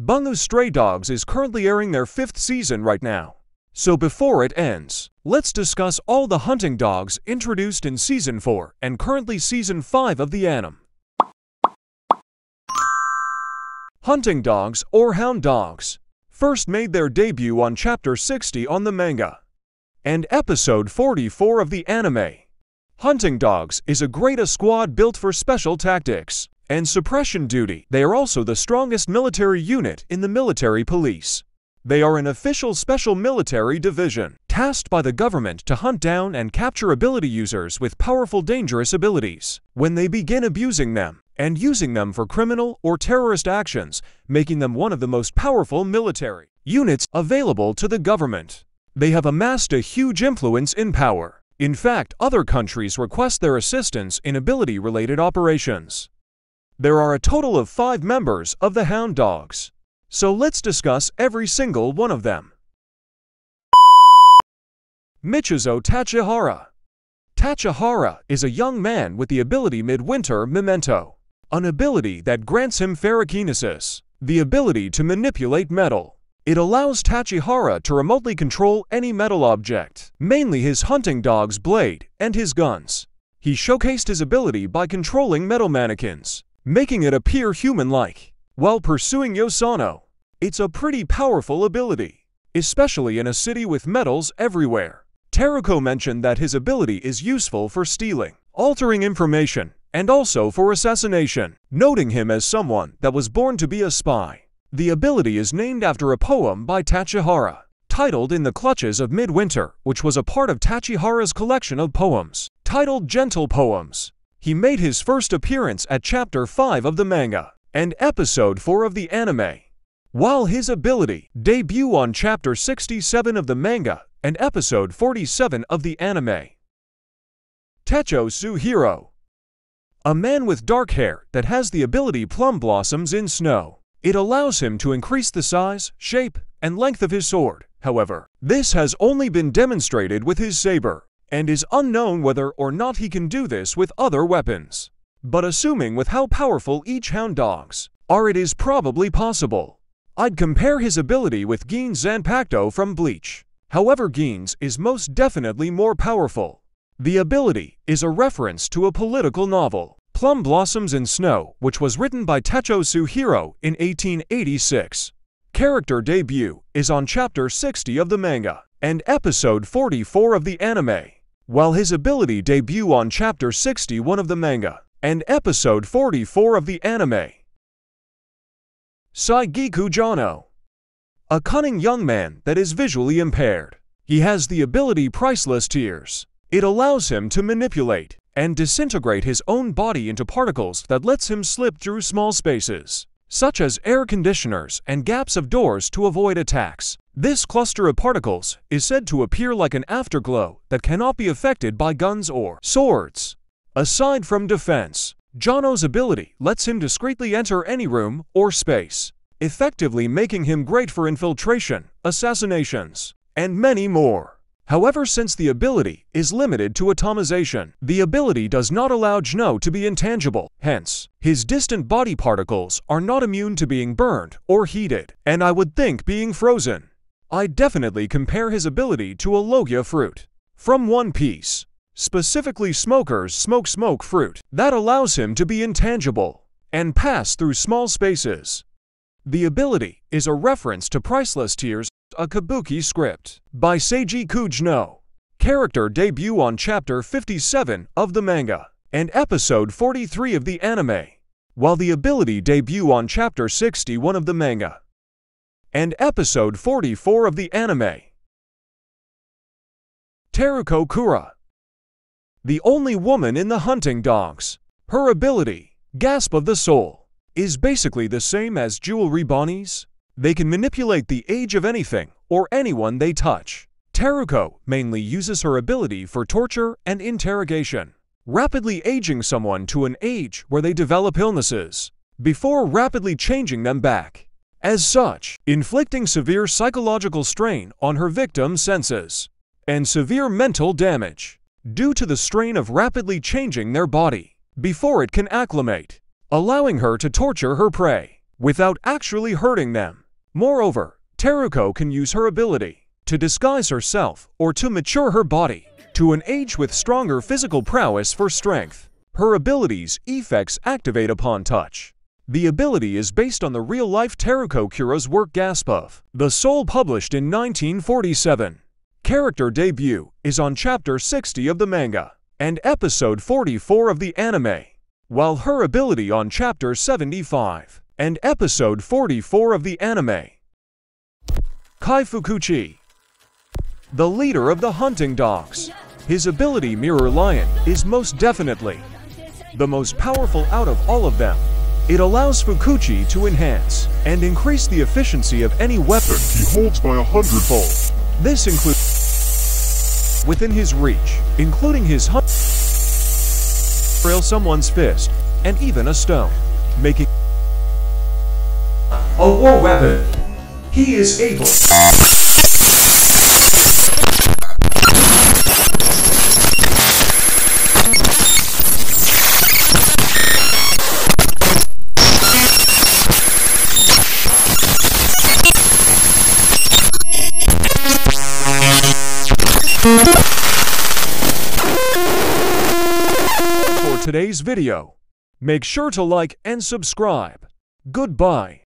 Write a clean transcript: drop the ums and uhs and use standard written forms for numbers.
Bungo Stray Dogs is currently airing their 5th season right now. So before it ends, let's discuss all the hunting dogs introduced in Season 4 and currently Season 5 of the anime. Hunting dogs or hound dogs first made their debut on Chapter 60 on the manga and Episode 44 of the anime. Hunting dogs is a great squad built for special tactics and suppression duty. They are also the strongest military unit in the military police. They are an official special military division, tasked by the government to hunt down and capture ability users with powerful dangerous abilities when they begin abusing them and using them for criminal or terrorist actions, making them one of the most powerful military units available to the government. They have amassed a huge influence in power. In fact, other countries request their assistance in ability-related operations. There are a total of 5 members of the hound dogs. So let's discuss every single one of them. Michizo Tachihara. Tachihara is a young man with the ability Midwinter Memento, an ability that grants him ferrokinesis, the ability to manipulate metal. It allows Tachihara to remotely control any metal object, mainly his hunting dog's blade and his guns. He showcased his ability by controlling metal mannequins, making it appear human-like, while pursuing Jonō. It's a pretty powerful ability, especially in a city with metals everywhere. Teruko mentioned that his ability is useful for stealing, altering information, and also for assassination, noting him as someone that was born to be a spy. The ability is named after a poem by Tachihara, titled In the Clutches of Midwinter, which was a part of Tachihara's collection of poems, titled Gentle Poems. He made his first appearance at Chapter 5 of the manga and Episode 4 of the anime, while his ability debuted on Chapter 67 of the manga and Episode 47 of the anime. Tetchō, a man with dark hair that has the ability Plum blossoms in snow. It allows him to increase the size, shape, and length of his sword. However, this has only been demonstrated with his saber, and is unknown whether or not he can do this with other weapons. But assuming with how powerful each hound dogs are, it is probably possible. I'd compare his ability with Gin's Zanpakuto from Bleach. However, Gin's is most definitely more powerful. The ability is a reference to a political novel, Plum Blossoms in Snow, which was written by Tetchō in 1886. Character debut is on Chapter 60 of the manga and Episode 44 of the anime, while his ability debut on Chapter 61 of the manga and Episode 44 of the anime. Jonō. A cunning young man that is visually impaired. He has the ability Priceless Tears. It allows him to manipulate and disintegrate his own body into particles that lets him slip through small spaces, such as air conditioners and gaps of doors to avoid attacks. This cluster of particles is said to appear like an afterglow that cannot be affected by guns or swords. Aside from defense, Jonō's ability lets him discreetly enter any room or space, effectively making him great for infiltration, assassinations, and many more. However, since the ability is limited to atomization, the ability does not allow Jonō to be intangible. Hence, his distant body particles are not immune to being burned or heated, and I would think being frozen. I definitely compare his ability to a logia fruit from One Piece, specifically Smoker's smoke fruit, that allows him to be intangible and pass through small spaces. The ability is a reference to Priceless Tears, a kabuki script by Seiji Jonō. Character debut on Chapter 57 of the manga and Episode 43 of the anime, while the ability debut on Chapter 61 of the manga and Episode 44 of the anime. Teruko. The only woman in the hunting dogs. Her ability, Gasp of the Soul, is basically the same as Jewelry Bonnie's. They can manipulate the age of anything or anyone they touch. Teruko mainly uses her ability for torture and interrogation, rapidly aging someone to an age where they develop illnesses, before rapidly changing them back. As such, inflicting severe psychological strain on her victim's senses, and severe mental damage, due to the strain of rapidly changing their body before it can acclimate, allowing her to torture her prey. without actually hurting them. Moreover, Teruko can use her ability to disguise herself or to mature her body to an age with stronger physical prowess for strength. Her ability's effects activate upon touch. The ability is based on the real-life Teruko Kura's work Gasp of The Soul, published in 1947. Character debut is on Chapter 60 of the manga and Episode 44 of the anime, while her ability on Chapter 75 and Episode 44 of the anime. Kai Fukuchi, the leader of the hunting dogs. His ability Mirror Lion is most definitely the most powerful out of all of them. It allows Fukuchi to enhance and increase the efficiency of any weapon he holds by 100-fold. This includes within his reach, including his hunt, trail someone's fist, and even a stone, making a war weapon. He is able for today's video. Make sure to like and subscribe. Goodbye.